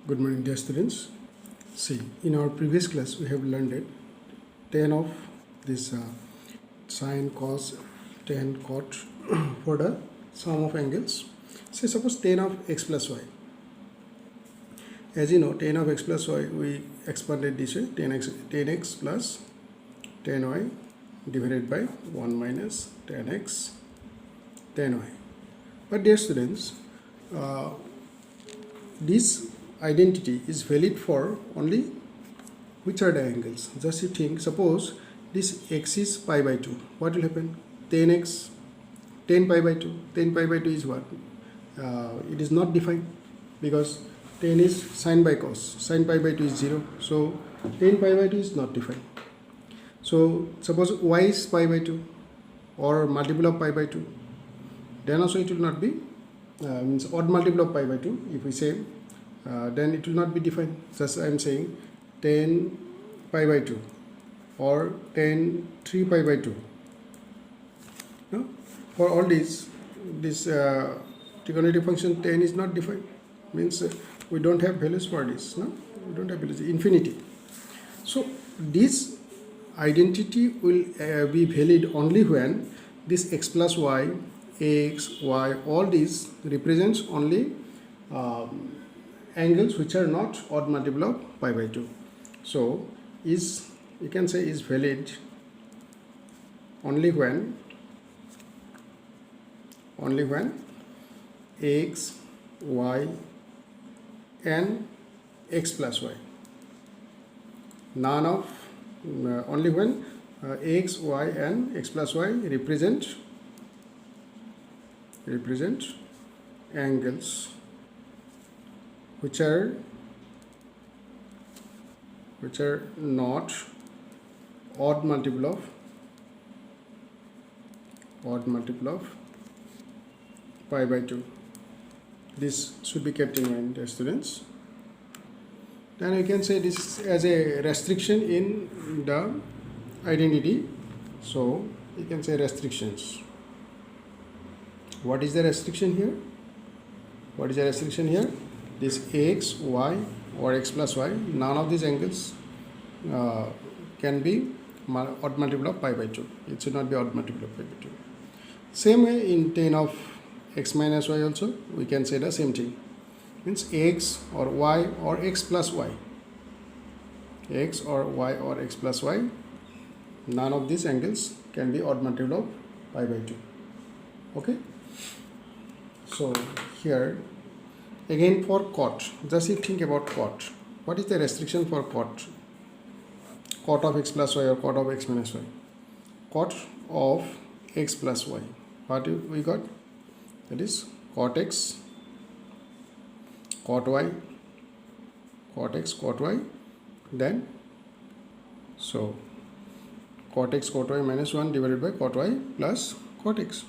Good morning, dear students. See, in our previous class, we have learned it tan of this sine, cos, tan, cot for the sum of angles. Say, suppose tan of x plus y. As you know, tan of x plus y, we expanded this way, tan x plus tan y divided by 1 minus tan x tan y. But dear students, this identity is valid for only which are the angles. Just you think, suppose this x is pi by 2. What will happen? Tan x, tan pi by 2. Tan pi by 2 is what? It is not defined because tan is sine by cos. Sine pi by 2 is 0. So tan pi by 2 is not defined. So suppose y is pi by 2 or multiple of pi by 2. Then also it will not be means odd multiple of pi by 2. If we say then it will not be defined. Just I am saying tan pi by 2 or tan 3 pi by 2. No? For all this trigonometric function tan is not defined. Means we don't have values for this. No, we don't have values. Infinity. So this identity will be valid only when this x plus y, x, y, all these represents only angles which are not odd multiple of pi by 2. So is, you can say, is valid only when x, y and x plus y, none of only when x, y and x plus y represent angles which are not odd multiple of pi by 2. This should be kept in mind, dear students. Then you can say this as a restriction in the identity. So you can say restrictions. What is the restriction here? What is the restriction here? This x, y or x plus y, none of these angles can be odd multiple of pi by 2. It should not be odd multiple of pi by 2. Same way in tan of x minus y also, we can say the same thing. Means x or y or x plus y. X or y or x plus y, none of these angles can be odd multiple of pi by 2. Okay? So here, again for cot, just you think about cot. What is the restriction for cot? Cot of x plus y or cot of x minus y? Cot of x plus y. What we got? That is cot x, cot y, cot x, cot y. Then so cot x, cot y minus 1 divided by cot y plus cot x.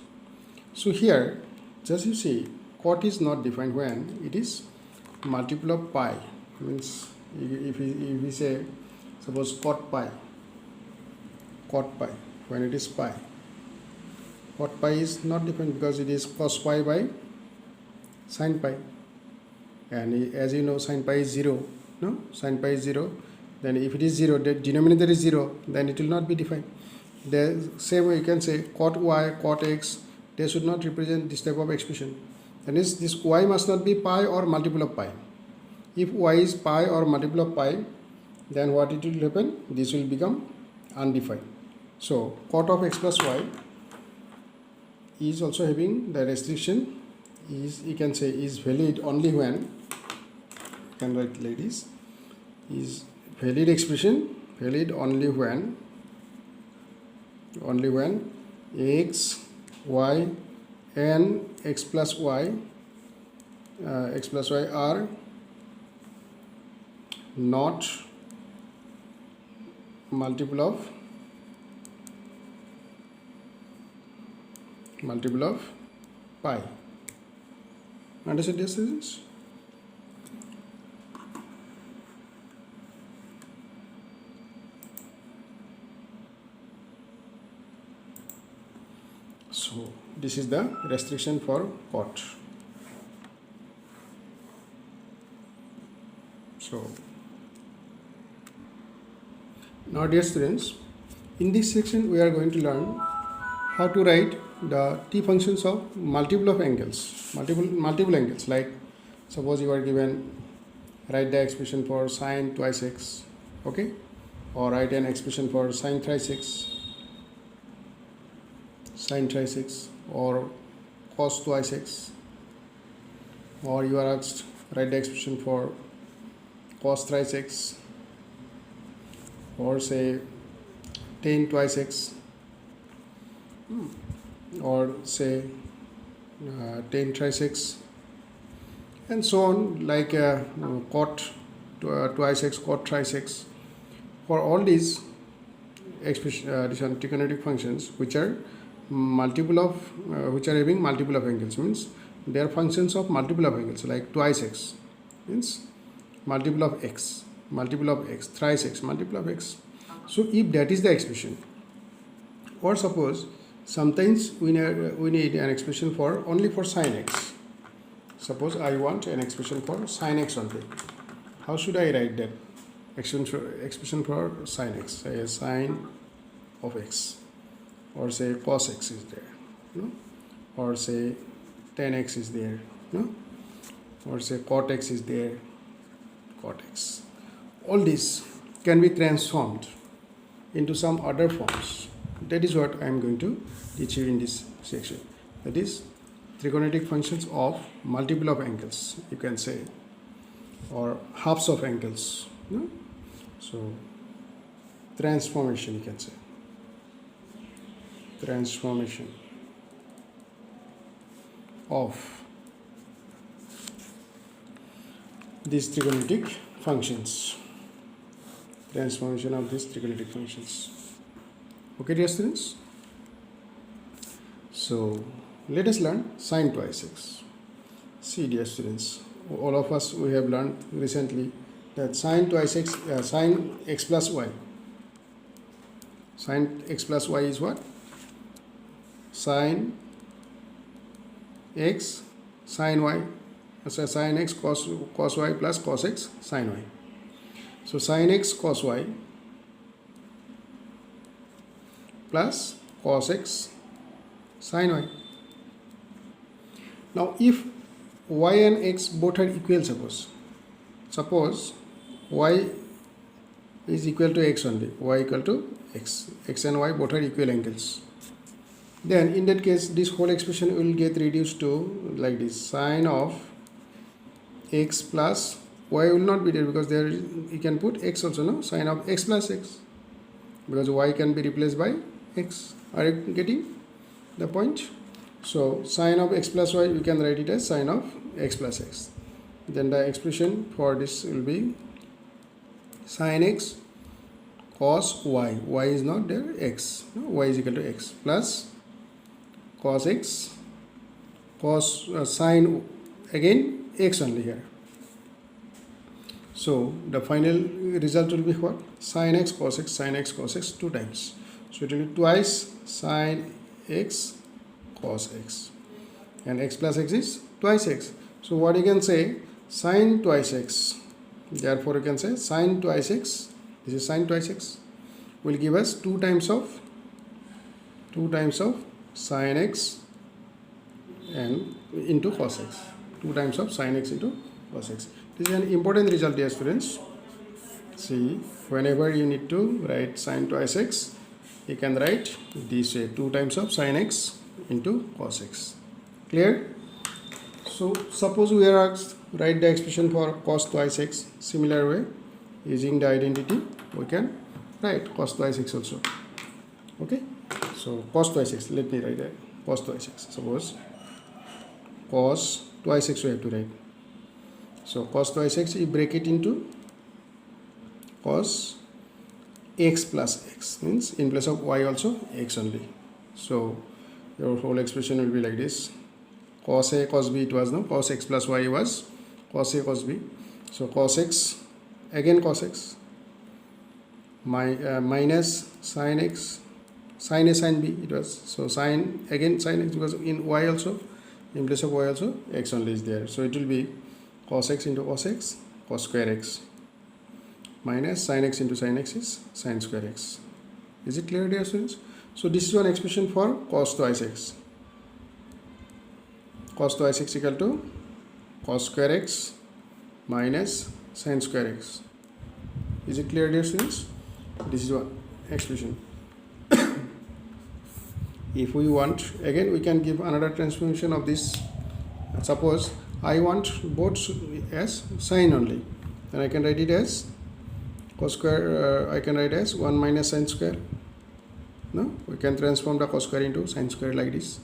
So here, just you see, cot is not defined when it is multiple of pi. Means if we say, suppose cot pi, when it is pi, cot pi is not defined because it is cos pi by sin pi, and as you know, sin pi is 0. No, sin pi is 0. Then if it is 0, the denominator is 0, then it will not be defined. The same way you can say cot y, cot x, they should not represent this type of expression. That is, this y must not be pi or multiple of pi. If y is pi or multiple of pi, then what it will happen? This will become undefined. So cot of x plus y is also having the restriction, is, you can say, is valid only when, you can write like this, is valid expression valid only when x, y and x plus y are not multiple of pi. Understand, dear students? So this is the restriction for cot. So now dear students, in this section we are going to learn how to write the t functions of multiple of angles, multiple angles. Like suppose you are given, write the expression for sine twice x, okay, or write an expression for sine thrice x, or cos twice x, or you are asked write the expression for cos thrice x, or say tan twice x, or say tan thrice x, and so on, like cot twice x, cot thrice x. For all these expression, trigonometric functions which are multiple of which are having multiple of angles, means they are functions of multiple of angles, like twice x means multiple of x, thrice x, multiple of x. So if that is the expression, or suppose sometimes we need an expression for only for sine x. Suppose I want an expression for sine x only. How should I write that expression for sine x? Say sine of x, or say cos x is there, no? Or say tan x is there, no? Or say cot x is there, cot x. All these can be transformed into some other forms. That is what I am going to teach you in this section. That is trigonometric functions of multiple of angles, you can say, or halves of angles, no? So transformation, you can say, transformation of these trigonometric functions, transformation of these trigonometric functions. Okay dear students, so let us learn sine twice x. See dear students, all of us, we have learned recently that sine twice x, sine x plus y, sine x plus y is what? Sine x sine y, so sine x cos y plus cos x sine y. So sine x cos y plus cos x sine y. Now if y and x both are equal, suppose y is equal to x only, y equal to x, x and y both are equal angles, then in that case this whole expression will get reduced to like this: sine of x plus y will not be there, because there you can put x also, no? Sine of x plus x, because y can be replaced by x. Are you getting the point? So sine of x plus y, you can write it as sine of x plus x. Then the expression for this will be sine x cos y, y is not there, x, no? Y is equal to x, plus cos x cos sine again x only here. So the final result will be what? Sine x cos x, sine x cos x 2 times. So it will be twice sine x cos x, and x plus x is twice x. So what you can say? Sine twice x. Therefore you can say sine twice x, this is sine twice x, will give us 2 times of sine x and into cos x, 2 times of sine x into cos x. This is an important result, dear students. See, whenever you need to write sine twice x, you can write this way: 2 times of sine x into cos x. Clear? So suppose we are asked write the expression for cos twice x. Similar way, using the identity, we can write cos twice x also. Okay, so cos twice x, let me write that cos twice x. Suppose cos twice x we have to write. So cos twice x, you break it into cos x plus x, means in place of y also x only. So your whole expression will be like this: cos a cos b, it was, no? Cos x plus y was cos a cos b. So cos x, again cos x, minus sin x, sin a sin b it was. So sin, again sin x, because in y also, in place of y also x only is there. So it will be cos x into cos x, cos square x. minus sin x into sin x is sin square x. Is it clear, dear students? So this is one expression for cos twice x. Cos twice x equal to cos square x minus sin square x. Is it clear, dear students? This is one expression. If we want, again we can give another transformation of this. Suppose I want both as sine only, then I can write it as cos square. I can write as 1 minus sin square. No, we can transform the cos square into sin square like this,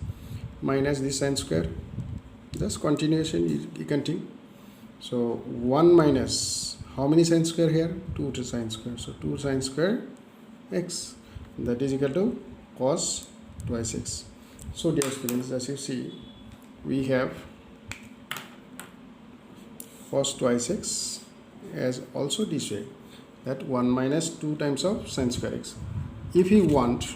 minus this sin square. Just continuation, you can think. So 1 minus, how many sin square here? 2 to sin square. So 2 sin square x, that is equal to cos twice x. So dear students, as you see, we have cos twice x as also this way, that 1 minus 2 times of sin square x. If you want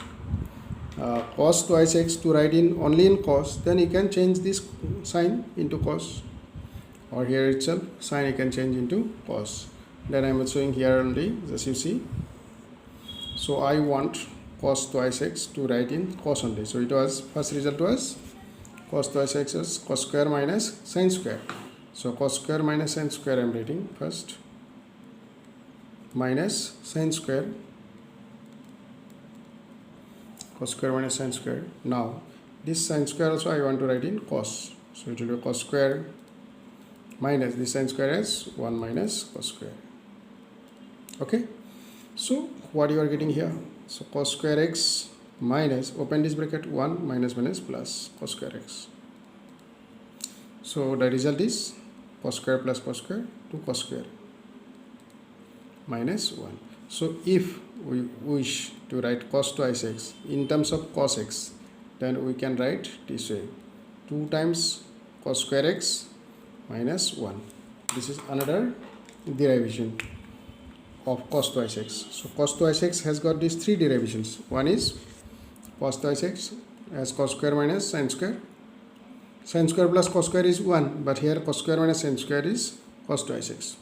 cos twice x to write in only in cos, then you can change this sign into cos, or here itself sign you can change into cos. Then I am showing here only, as you see. So I want cos twice x to write in cos only. So it was, first result was cos twice x is cos square minus sin square. So cos square minus sin square I am writing first, minus sin square, cos square minus sin square. Now this sin square also I want to write in cos. So it will be cos square minus this sin square as 1 minus cos square. Okay. So what you are getting here? So cos square x minus, open this bracket, 1 minus minus plus cos square x. So the result is cos square plus cos square to cos square minus 1. So if we wish to write cos twice x in terms of cos x, then we can write this way, 2 times cos square x minus 1. This is another derivation of cos twice x. So cos twice x has got these 3 derivations. One is cos twice x as cos square minus sin square. Sin square plus cos square is 1, but here cos square minus sin square is cos twice x.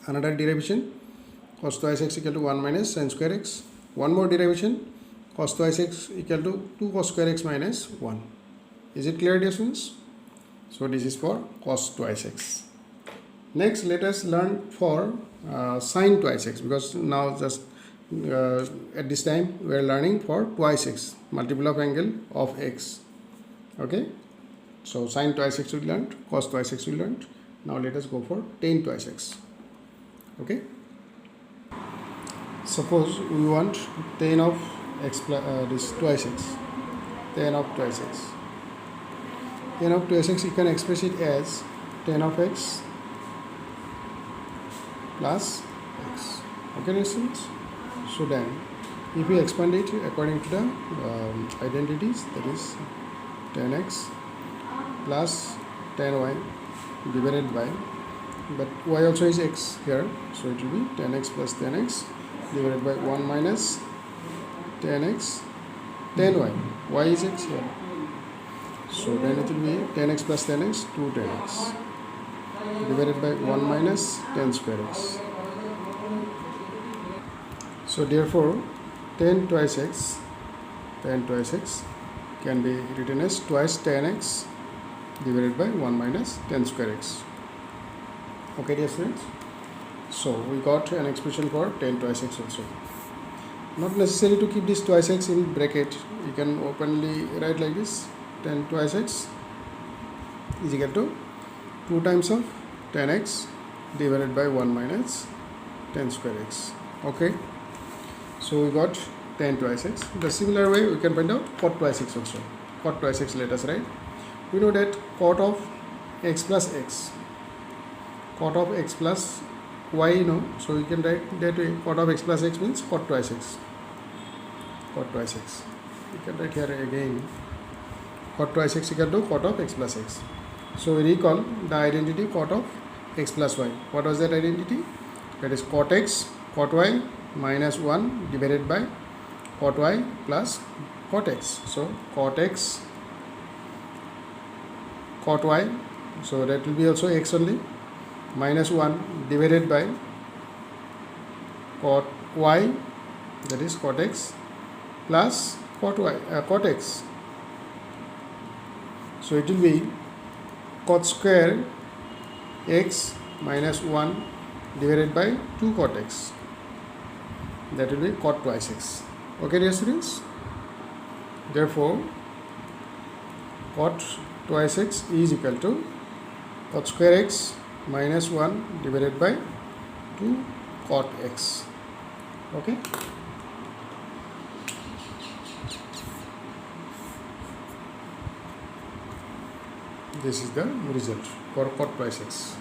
Another derivation, cos twice x equal to 1 minus sin square x. One more derivation, cos twice x equal to 2 cos square x minus 1. Is it clear, dear students? So this is for cos twice x. Next, let us learn for sin twice x, because now just at this time we are learning for twice x, multiple of angle of x. Okay, so sin twice x we learned, cos twice x we learned. Now let us go for tan twice x. Okay, suppose we want tan of x plus this twice x, tan of twice x. Tan of twice x, you can express it as tan of x plus x. Okay, listeners? So then if we expand it according to the identities, that is tan x plus tan y divided by, but y also is x here, so it will be tan x plus tan x divided by 1 minus tan x tan y. Y is x here, so then it will be tan x plus tan x 2 tan x divided by 1 minus tan square x. So therefore tan twice x can be written as twice tan x divided by 1 minus tan square x. Okay, dear friends, so we got an expression for tan twice x also. Not necessary to keep this twice x in bracket, you can openly write like this, tan twice x is equal to 2 times of tan x divided by 1 minus tan square x. Okay, so we got tan twice x. The similar way we can find out cot twice x also. Cot twice x, let us write. We know that cot of x plus x, cot of x plus y, you know, so we can write that way. Cot of x plus x means cot twice x. Cot twice x. We can write here again, cot twice x equal to cot of x plus x. So we recall the identity cot of x plus y. What was that identity? That is cot x cot y minus 1 divided by cot y plus cot x. So cot x cot y, so that will be also x only, minus 1 divided by cot y, that is cot x, plus cot y, cot x. So it will be cot square x minus 1 divided by 2 cot x. That will be cot twice x. Okay, dear students? Therefore, cot twice x is equal to cot square x minus 1 divided by 2 cot x. Okay? This is the result for cot twice x.